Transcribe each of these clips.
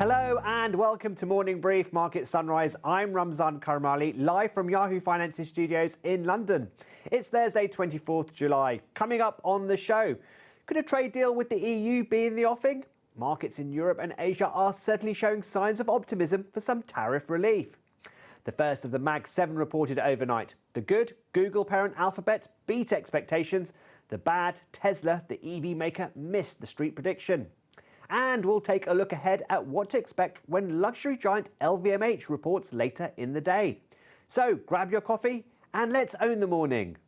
Hello and welcome to Morning Brief Market Sunrise. I'm Ramzan Karmali, live from Yahoo Finance studios in London. It's Thursday, 24th July. Coming up on the show, could a trade deal with the EU be in the offing? Markets in Europe and Asia are certainly showing signs of optimism for some tariff relief. The first of the Mag 7 reported overnight. The good, Google parent Alphabet beat expectations. The bad, Tesla, the EV maker, missed the street prediction. And we'll take a look ahead at what to expect when luxury giant LVMH reports later in the day. So grab your coffee and let's own the morning.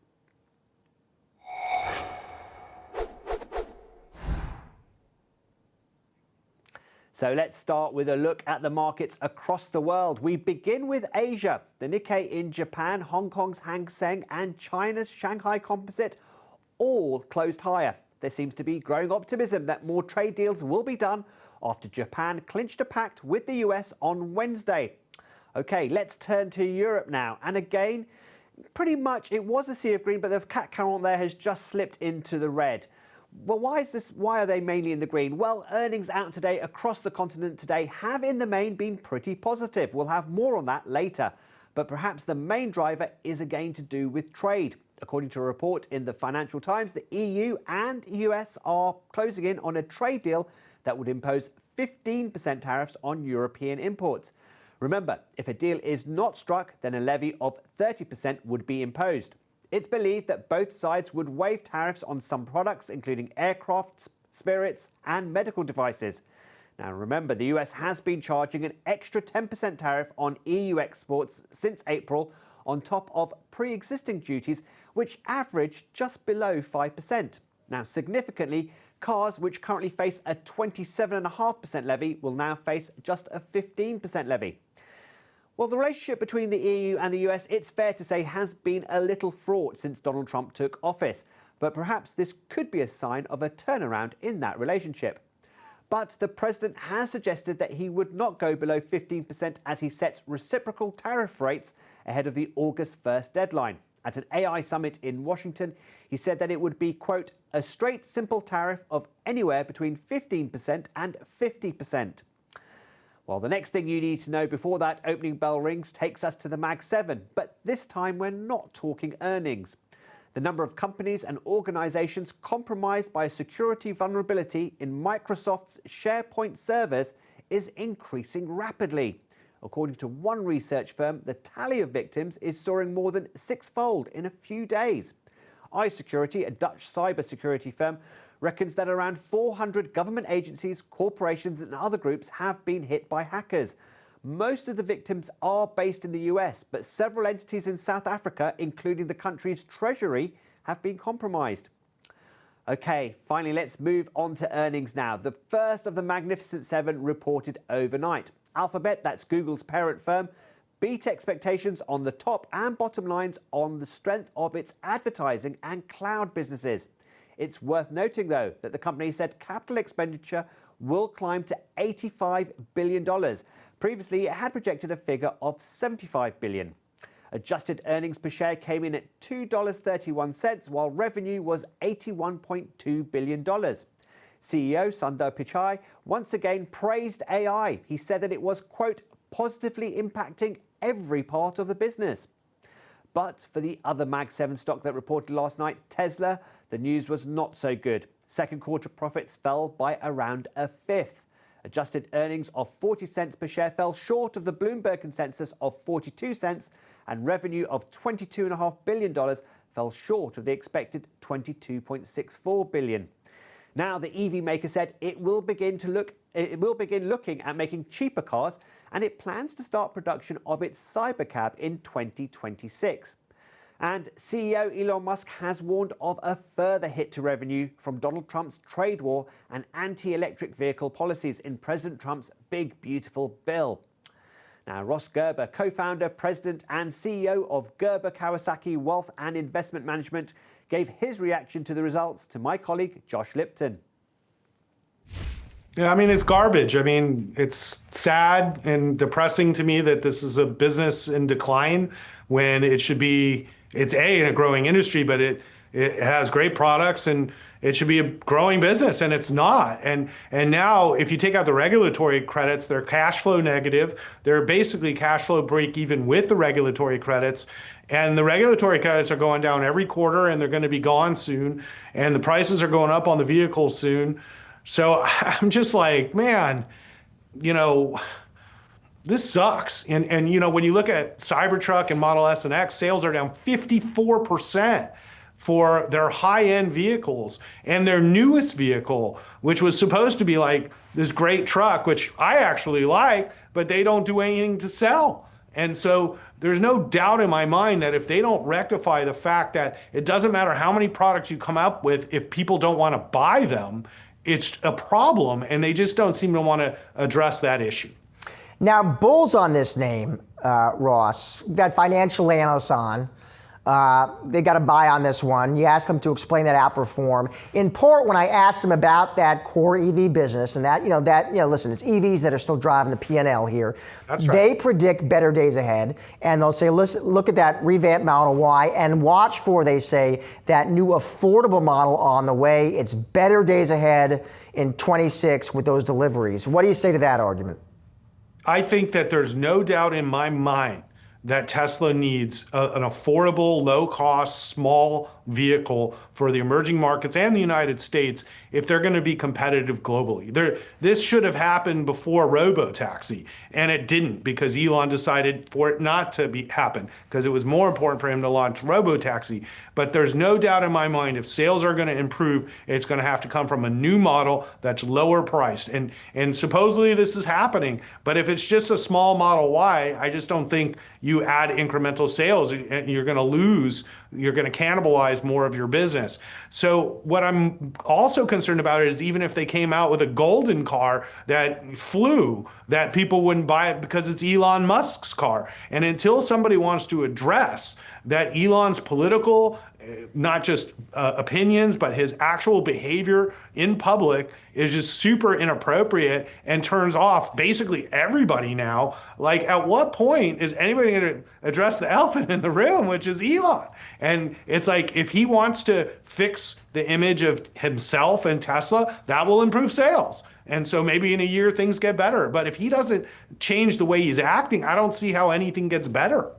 So let's start with a look at the markets across the world. We begin with Asia. The Nikkei in Japan, Hong Kong's Hang Seng and China's Shanghai Composite all closed higher. There seems to be growing optimism that more trade deals will be done after Japan clinched a pact with the US on Wednesday. OK, let's turn to Europe now. And again, pretty much it was a sea of green, but the CAC 40 there has just slipped into the red. Well, why is this? Why are they mainly in the green? Well, earnings out today across the continent today have in the main been pretty positive. We'll have more on that later. But perhaps the main driver is again to do with trade. According to a report in the Financial Times, the EU and US are closing in on a trade deal that would impose 15% tariffs on European imports. Remember, if a deal is not struck, then a levy of 30% would be imposed. It's believed that both sides would waive tariffs on some products, including aircrafts, spirits and medical devices. Now remember, the US has been charging an extra 10% tariff on EU exports since April, on top of pre-existing duties, which average just below 5%. Now, significantly, cars which currently face a 27.5% levy will now face just a 15% levy. Well, the relationship between the EU and the US, it's fair to say, has been a little fraught since Donald Trump took office. But perhaps this could be a sign of a turnaround in that relationship. But the president has suggested that he would not go below 15% as he sets reciprocal tariff rates ahead of the August 1st deadline. At an AI summit in Washington, he said that it would be, quote, a straight, simple tariff of anywhere between 15% and 50%. Well, the next thing you need to know before that opening bell rings takes us to the Mag 7. But this time we're not talking earnings. The number of companies and organizations compromised by a security vulnerability in Microsoft's SharePoint servers is increasing rapidly. According to one research firm, the tally of victims is soaring more than sixfold in a few days. iSecurity, a Dutch cybersecurity firm, reckons that around 400 government agencies, corporations and other groups have been hit by hackers. Most of the victims are based in the US, but several entities in South Africa, including the country's treasury, have been compromised. OK, finally, let's move on to earnings now. The first of the Magnificent Seven reported overnight. Alphabet, that's Google's parent firm, beat expectations on the top and bottom lines on the strength of its advertising and cloud businesses. It's worth noting, though, that the company said capital expenditure will climb to $85 billion. Previously, it had projected a figure of $75 billion. Adjusted earnings per share came in at $2.31, while revenue was $81.2 billion. CEO Sundar Pichai once again praised AI. He said that it was, quote, positively impacting every part of the business. But for the other Mag 7 stock that reported last night, Tesla, the news was not so good. Second quarter profits fell by around a fifth. Adjusted earnings of 40 cents per share fell short of the Bloomberg consensus of 42 cents, and revenue of $22.5 billion fell short of the expected $22.64 billion. Now, the EV maker said it will begin looking at making cheaper cars, and it plans to start production of its Cybercab in 2026. And CEO Elon Musk has warned of a further hit to revenue from Donald Trump's trade war and anti-electric vehicle policies in President Trump's big, beautiful bill. Now, Ross Gerber, co-founder, president and CEO of Gerber Kawasaki Wealth and Investment Management, gave his reaction to the results to my colleague Josh Lipton. Yeah, I mean, it's garbage. I mean, it's sad and depressing to me that this is a business in decline when it should be, it's in a growing industry, but it has great products and it should be a growing business, and it's not. And now if you take out the regulatory credits, they're cash flow negative. They're basically cash flow break even with the regulatory credits. And the regulatory credits are going down every quarter, and they're going to be gone soon. And the prices are going up on the vehicles soon. So I'm just like, man, this sucks. And when you look at Cybertruck and Model S and X, sales are down 54% for their high-end vehicles. And their newest vehicle, which was supposed to be like this great truck, which I actually like, but they don't do anything to sell. And so there's no doubt in my mind that if they don't rectify the fact that it doesn't matter how many products you come up with, if people don't want to buy them, it's a problem, and they just don't seem to want to address that issue. Now, bulls on this name, Ross. We've got financial analysts on. They got a buy on this one. You asked them to explain that outperform. In part, when I asked them about that core EV business and listen, it's EVs that are still driving the P&L here. That's right. They predict better days ahead, and they'll say, listen, look at that revamped Model Y and watch for, they say, that new affordable model on the way. It's better days ahead in 26 with those deliveries. What do you say to that argument? I think that there's no doubt in my mind that Tesla needs an affordable, low-cost, small vehicle for the emerging markets and the United States if they're going to be competitive globally. This should have happened before robo-taxi, and it didn't because Elon decided for it not to happen because it was more important for him to launch robo-taxi. But there's no doubt in my mind if sales are going to improve, it's going to have to come from a new model that's lower priced. And supposedly this is happening, but if it's just a small Model Y, I just don't think you add incremental sales. You're going to lose, you're going to cannibalize more of your business. So what I'm also concerned about is even if they came out with a golden car that flew, that people wouldn't buy it because it's Elon Musk's car. And until somebody wants to address that Elon's political, not just opinions, but his actual behavior in public is just super inappropriate and turns off basically everybody now. Like, at what point is anybody going to address the elephant in the room, which is Elon? And it's like, if he wants to fix the image of himself and Tesla, that will improve sales. And so maybe in a year things get better. But if he doesn't change the way he's acting, I don't see how anything gets better.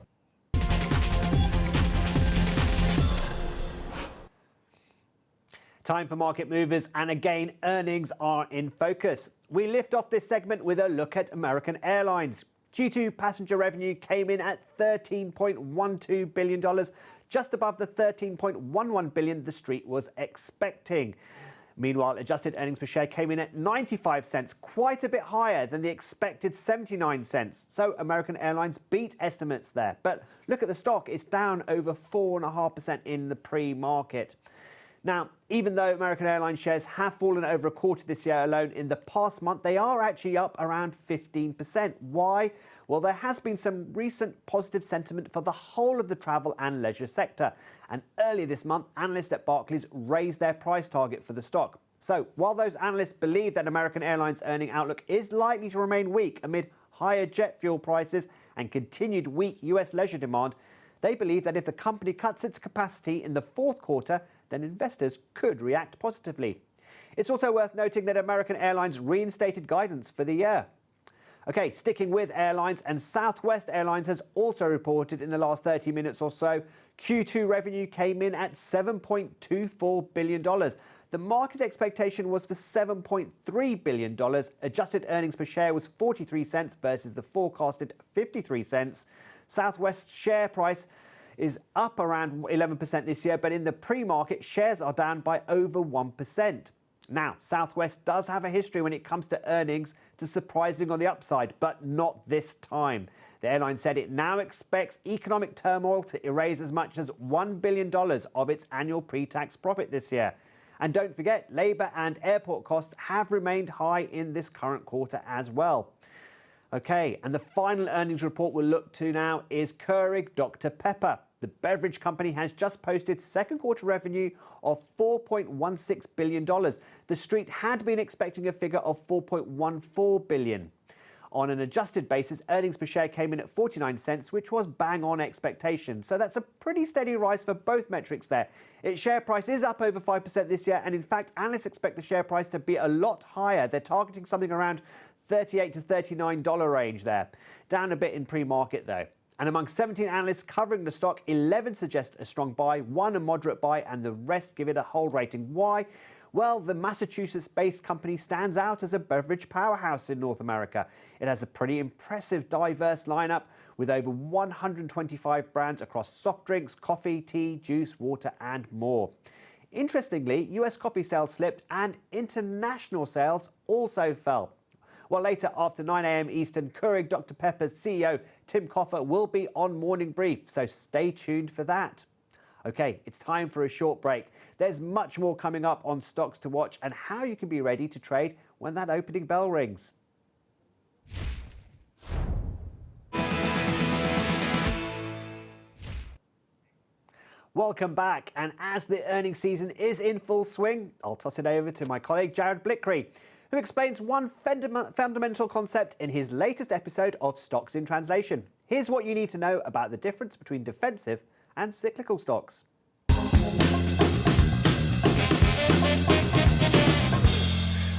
Time for market movers, and again, earnings are in focus. We lift off this segment with a look at American Airlines. Q2 passenger revenue came in at $13.12 billion, just above the $13.11 billion the street was expecting. Meanwhile, adjusted earnings per share came in at 95 cents, quite a bit higher than the expected 79 cents. So American Airlines beat estimates there. But look at the stock, it's down over 4.5% in the pre-market. Now, even though American Airlines shares have fallen over a quarter this year alone, in the past month, they are actually up around 15%. Why? Well, there has been some recent positive sentiment for the whole of the travel and leisure sector. And earlier this month, analysts at Barclays raised their price target for the stock. So while those analysts believe that American Airlines' earning outlook is likely to remain weak amid higher jet fuel prices and continued weak US leisure demand, they believe that if the company cuts its capacity in the fourth quarter, then investors could react positively. It's also worth noting that American Airlines reinstated guidance for the year. Okay, sticking with airlines, and Southwest Airlines has also reported in the last 30 minutes or so. Q2 revenue came in at $7.24 billion. The market expectation was for $7.3 billion. Adjusted earnings per share was 43 cents versus the forecasted 53 cents. Southwest's share price is up around 11% this year, but in the pre-market, shares are down by over 1%. Now, Southwest does have a history when it comes to earnings to surprising on the upside, but not this time. The airline said it now expects economic turmoil to erase as much as $1 billion of its annual pre-tax profit this year. And don't forget, labour and airport costs have remained high in this current quarter as well. Okay, and the final earnings report we'll look to now is Keurig Dr Pepper. The beverage company has just posted second quarter revenue of $4.16 billion. The street had been expecting a figure of $4.14 billion. On an adjusted basis, earnings per share came in at 49 cents, which was bang on expectation. So that's a pretty steady rise for both metrics there. Its share price is up over 5% this year, and in fact, analysts expect the share price to be a lot higher. They're targeting something around $38 to $39 range there. Down a bit in pre-market though. And among 17 analysts covering the stock, 11 suggest a strong buy, 1 a moderate buy, and the rest give it a hold rating. Why? Well, the Massachusetts-based company stands out as a beverage powerhouse in North America. It has a pretty impressive, diverse lineup with over 125 brands across soft drinks, coffee, tea, juice, water, and more. Interestingly, US coffee sales slipped and international sales also fell. Well, later after 9 a.m. Eastern, Keurig Dr. Pepper's CEO Tim Coffer will be on Morning Brief, so stay tuned for that. Okay, it's time for a short break. There's much more coming up on stocks to watch and how you can be ready to trade when that opening bell rings. Welcome back, and as the earnings season is in full swing, I'll toss it over to my colleague Jared Blickery, who explains one fundamental concept in his latest episode of Stocks in Translation. Here's what you need to know about the difference between defensive and cyclical stocks.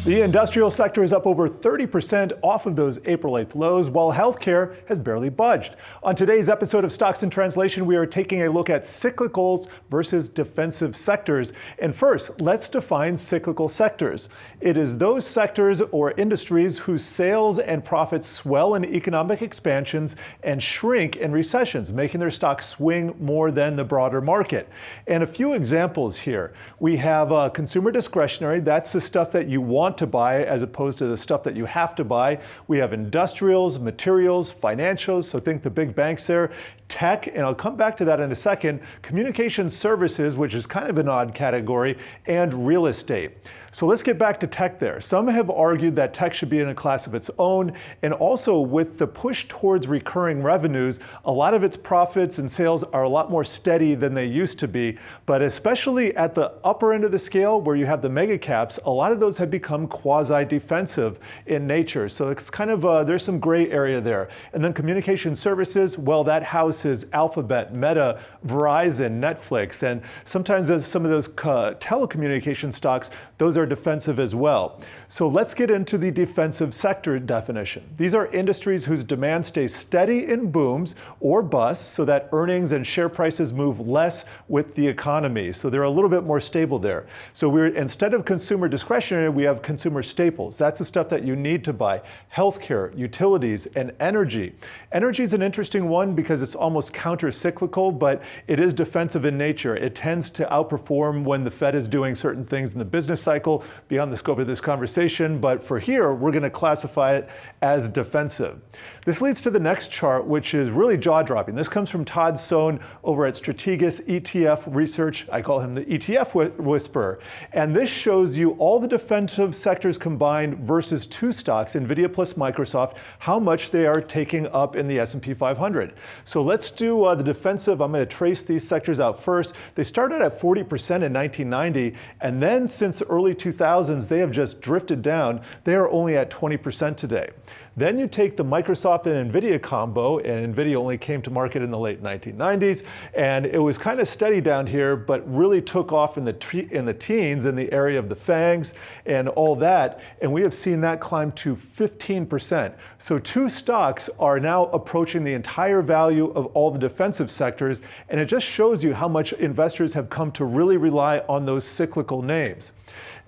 The industrial sector is up over 30% off of those April 8th lows, while healthcare has barely budged. On today's episode of Stocks in Translation, we are taking a look at cyclicals versus defensive sectors. And first, let's define cyclical sectors. It is those sectors or industries whose sales and profits swell in economic expansions and shrink in recessions, making their stocks swing more than the broader market. And a few examples here. We have consumer discretionary. That's the stuff that you want to buy as opposed to the stuff that you have to buy. We have industrials, materials, financials, so think the big banks there, tech, and I'll come back to that in a second, communication services, which is kind of an odd category, and real estate. So let's get back to tech there. Some have argued that tech should be in a class of its own, and also with the push towards recurring revenues, a lot of its profits and sales are a lot more steady than they used to be, but especially at the upper end of the scale where you have the mega caps, a lot of those have become quasi-defensive in nature. So it's kind of, there's some gray area there. And then communication services, well, that houses Alphabet, Meta, Verizon, Netflix, and sometimes some of those telecommunication stocks, those are defensive as well. So let's get into the defensive sector definition. These are industries whose demand stays steady in booms or busts so that earnings and share prices move less with the economy. So they're a little bit more stable there. So instead of consumer discretionary, we have consumer staples. That's the stuff that you need to buy. Healthcare, utilities, and energy. Energy is an interesting one because it's almost counter-cyclical, but it is defensive in nature. It tends to outperform when the Fed is doing certain things in the business cycle beyond the scope of this conversation, but for here, we're going to classify it as defensive. This leads to the next chart, which is really jaw-dropping. This comes from Todd Sohn over at Strategas ETF Research. I call him the ETF whisperer. And this shows you all the defensive sectors combined versus two stocks, NVIDIA plus Microsoft, how much they are taking up in the S&P 500. So let's do the defensive. I'm going to trace these sectors out first. They started at 40% in 1990, and then since the early 2000s, they have just drifted down. They are only at 20% today. Then you take the Microsoft and NVIDIA combo, and NVIDIA only came to market in the late 1990s, and it was kind of steady down here, but really took off in the teens in the area of the FANGs and all that, and we have seen that climb to 15%. So two stocks are now approaching the entire value of all the defensive sectors, and it just shows you how much investors have come to really rely on those cyclical names.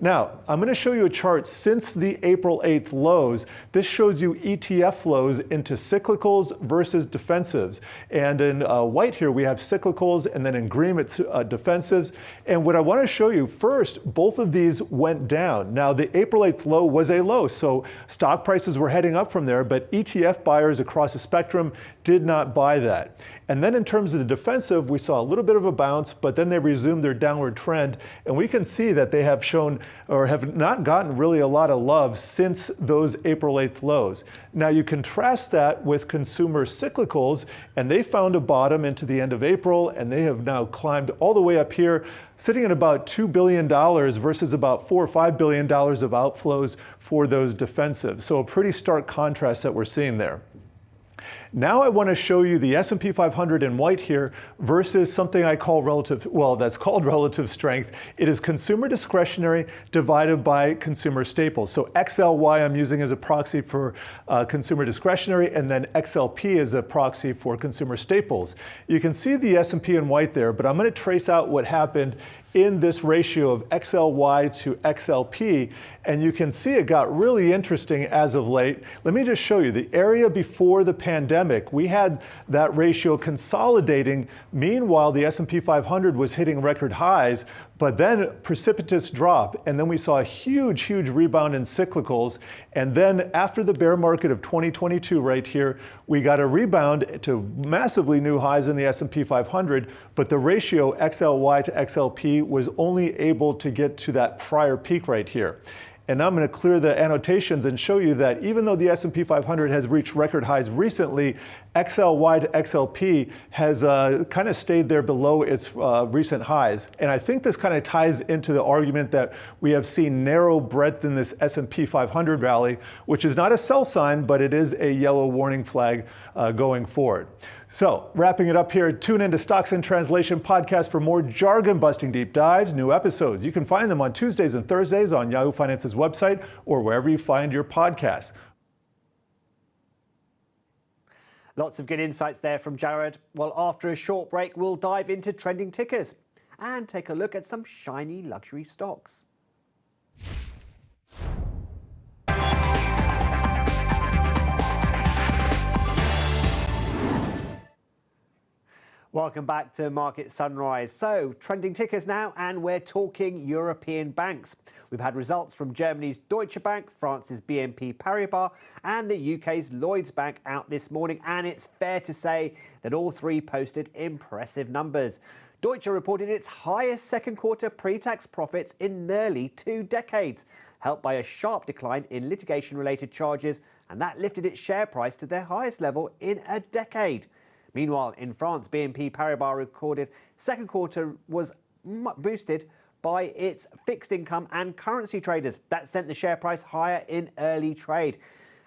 Now, I'm going to show you a chart since the April 8th lows. This shows you ETF flows into cyclicals versus defensives. And in white here, we have cyclicals, and then in green, it's defensives. And what I want to show you first, both of these went down. Now, the April 8th low was a low, so stock prices were heading up from there, but ETF buyers across the spectrum did not buy that. And then in terms of the defensive, we saw a little bit of a bounce, but then they resumed their downward trend. And we can see that they have shown or have not gotten really a lot of love since those April 8th lows. Now you contrast that with consumer cyclicals, and they found a bottom into the end of April, and they have now climbed all the way up here, sitting at about $2 billion versus about $4 or $5 billion of outflows for those defensives. So a pretty stark contrast that we're seeing there. Now I want to show you the S&P 500 in white here versus something I call that's called relative strength. It is consumer discretionary divided by consumer staples. So XLY I'm using as a proxy for consumer discretionary, and then XLP is a proxy for consumer staples. You can see the S&P in white there, but I'm going to trace out what happened in this ratio of XLY to XLP, and you can see it got really interesting as of late. Let me just show you the area before the pandemic. We had that ratio consolidating. Meanwhile, the S&P 500 was hitting record highs, but then precipitous drop, and then we saw a huge rebound in cyclicals. And then after the bear market of 2022 right here, we got a rebound to massively new highs in the S&P 500, but the ratio XLY to XLP was only able to get to that prior peak right here. And now I'm going to clear the annotations and show you that even though the S&P 500 has reached record highs recently, XLY to XLP has kind of stayed there below its recent highs. And I think this kind of ties into the argument that we have seen narrow breadth in this S&P 500 rally, which is not a sell sign, but it is a yellow warning flag going forward. So, wrapping it up here, tune into Stocks in Translation podcast for more jargon-busting deep dives, new episodes. You can find them on Tuesdays and Thursdays on Yahoo Finance's website or wherever you find your podcasts. Lots of good insights there from Jared. Well, after a short break, we'll dive into trending tickers and take a look at some shiny luxury stocks. Welcome back to Market Sunrise. So, trending tickers now, and we're talking European banks. We've had results from Germany's Deutsche Bank, France's BNP Paribas, and the UK's Lloyds Bank out this morning, and it's fair to say that all three posted impressive numbers. Deutsche reported its highest second quarter pre-tax profits in nearly 2 decades, helped by a sharp decline in litigation-related charges, and that lifted its share price to their highest level in a decade. Meanwhile, in France, BNP Paribas recorded second quarter was boosted by its fixed income and currency traders. That sent the share price higher in early trade.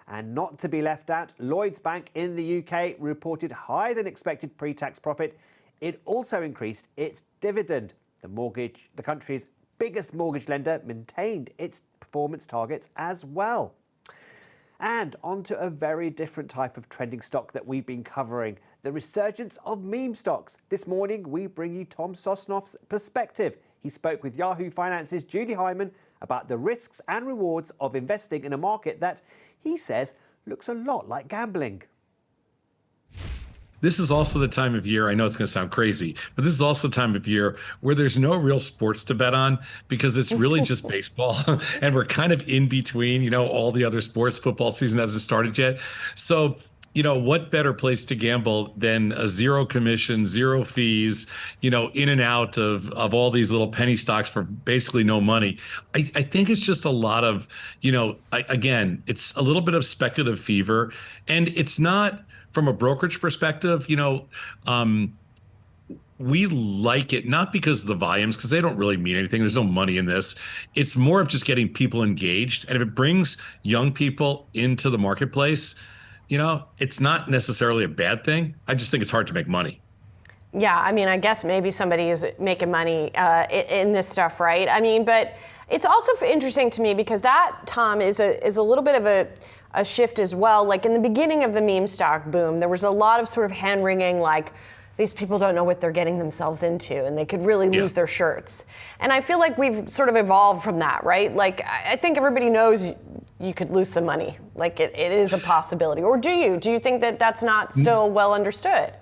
And not to be left out, Lloyds Bank in the UK reported higher than expected pre-tax profit. It also increased its dividend. The country's biggest mortgage lender maintained its performance targets as well. And onto a very different type of trending stock that we've been covering, the resurgence of meme stocks. This morning, we bring you Tom Sosnoff's perspective. He spoke with Yahoo Finance's Judy Hyman about the risks and rewards of investing in a market that, he says, looks a lot like gambling. This is also the time of year, I know it's going to sound crazy, but this is also the time of year where there's no real sports to bet on because it's really just baseball. And we're kind of in between, all the other sports. Football season hasn't started yet. So, what better place to gamble than a zero commission, zero fees, in and out of all these little penny stocks for basically no money. I think it's just a lot of, again, it's a little bit of speculative fever, and it's not from a brokerage perspective, we like it not because of the volumes, because they don't really mean anything. There's no money in this. It's more of just getting people engaged. And if it brings young people into the marketplace, it's not necessarily a bad thing. I just think it's hard to make money. Yeah, I guess maybe somebody is making money in this stuff, right? But it's also interesting to me because that, Tom, is a little bit of a shift as well. Like in the beginning of the meme stock boom, there was a lot of sort of hand wringing, like these people don't know what they're getting themselves into and they could really lose their shirts. And I feel like we've sort of evolved from that, right? Like I think everybody knows you could lose some money. Like it is a possibility. Or do you? Do you think that that's not still well understood?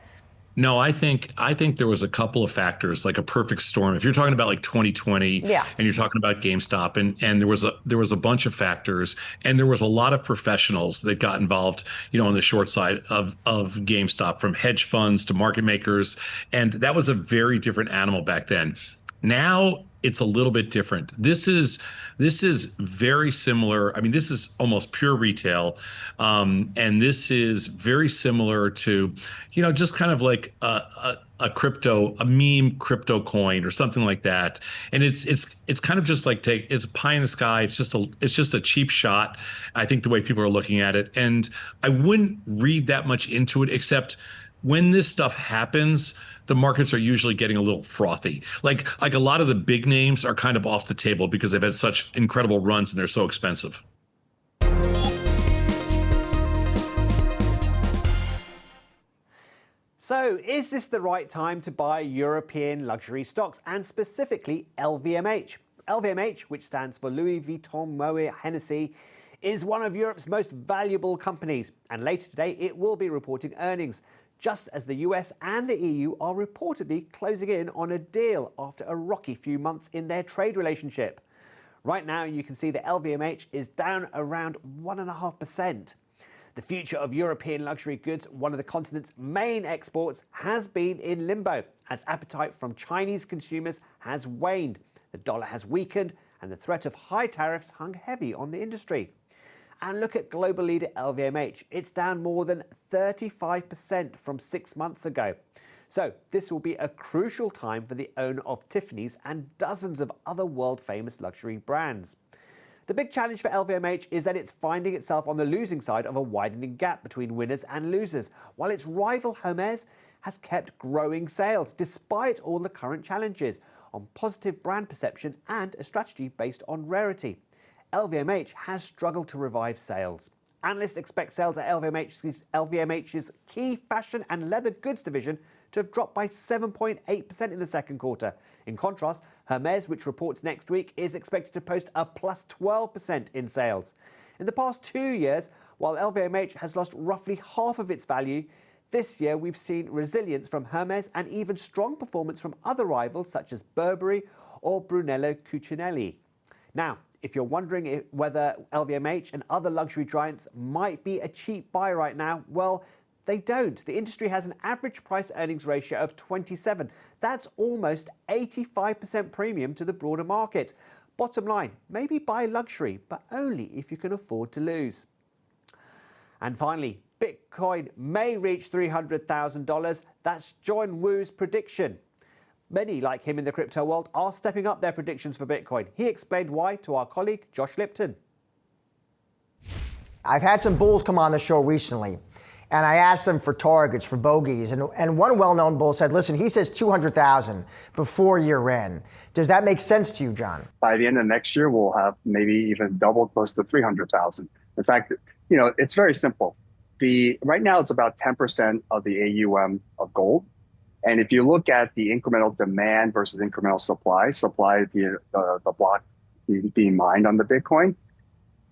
No, I think there was a couple of factors, like a perfect storm. If you're talking about like 2020, Yeah. and you're talking about GameStop, and there was a bunch of factors, and there was a lot of professionals that got involved, on the short side of GameStop, from hedge funds to market makers, and that was a very different animal back then. Now it's a little bit different. This is very similar. I mean, this is almost pure retail, and this is very similar to, just kind of like a meme crypto coin or something like that. And it's kind of just like it's a pie in the sky. It's just a cheap shot. I think the way people are looking at it, and I wouldn't read that much into it, except when this stuff happens, the markets are usually getting a little frothy. Like a lot of the big names are kind of off the table because they've had such incredible runs and they're so expensive. So, is this the right time to buy European luxury stocks, and specifically LVMH? LVMH, which stands for Louis Vuitton Moet Hennessy, is one of Europe's most valuable companies, and later today it will be reporting earnings, just as the US and the EU are reportedly closing in on a deal after a rocky few months in their trade relationship. Right now, you can see that LVMH is down around 1.5%. The future of European luxury goods, one of the continent's main exports, has been in limbo as appetite from Chinese consumers has waned. The dollar has weakened and the threat of high tariffs hung heavy on the industry. And look at global leader LVMH. It's down more than 35% from 6 months ago. So this will be a crucial time for the owner of Tiffany's and dozens of other world-famous luxury brands. The big challenge for LVMH is that it's finding itself on the losing side of a widening gap between winners and losers, while its rival Hermès has kept growing sales despite all the current challenges on positive brand perception and a strategy based on rarity. LVMH has struggled to revive sales. Analysts expect sales at LVMH's key fashion and leather goods division to have dropped by 7.8% in the second quarter. In contrast, Hermès, which reports next week, is expected to post a plus 12% in sales. In the past 2 years, while LVMH has lost roughly half of its value, this year we've seen resilience from Hermès and even strong performance from other rivals such as Burberry or Brunello Cucinelli. Now, if you're wondering whether LVMH and other luxury giants might be a cheap buy right now, well, they don't. The industry has an average price earnings ratio of 27. That's almost 85% premium to the broader market. Bottom line, maybe buy luxury, but only if you can afford to lose. And finally, Bitcoin may reach $300,000. That's John Woo's prediction. Many, like him in the crypto world, are stepping up their predictions for Bitcoin. He explained why to our colleague, Josh Lipton. I've had some bulls come on the show recently, and I asked them for targets, for bogeys, and one well-known bull said, listen, he says 200,000 before year end. Does that make sense to you, John? By the end of next year, we'll have maybe even double, close to 300,000. In fact, it's very simple. Right now, it's about 10% of the AUM of gold. And if you look at the incremental demand versus incremental supply is the block being mined on the Bitcoin.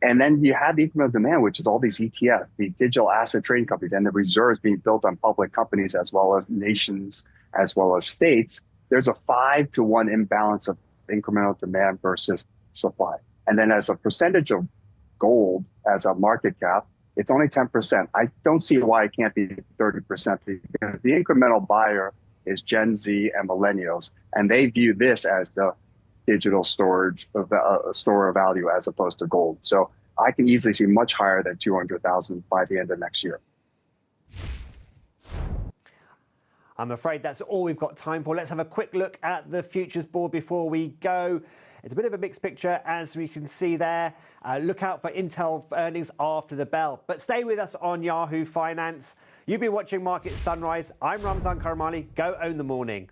And then you have the incremental demand, which is all these ETFs, these digital asset trading companies, and the reserves being built on public companies as well as nations, as well as states. There's a 5-to-1 imbalance of incremental demand versus supply. And then as a percentage of gold as a market cap, it's only 10%. I don't see why it can't be 30% because the incremental buyer is Gen Z and millennials, and they view this as the digital storage of store of value as opposed to gold. So I can easily see much higher than 200,000 by the end of next year. I'm afraid that's all we've got time for. Let's have a quick look at the futures board before we go. It's a bit of a mixed picture, as we can see there. Look out for Intel earnings after the bell. But stay with us on Yahoo Finance. You've been watching Market Sunrise. I'm Ramzan Karmali. Go own the morning.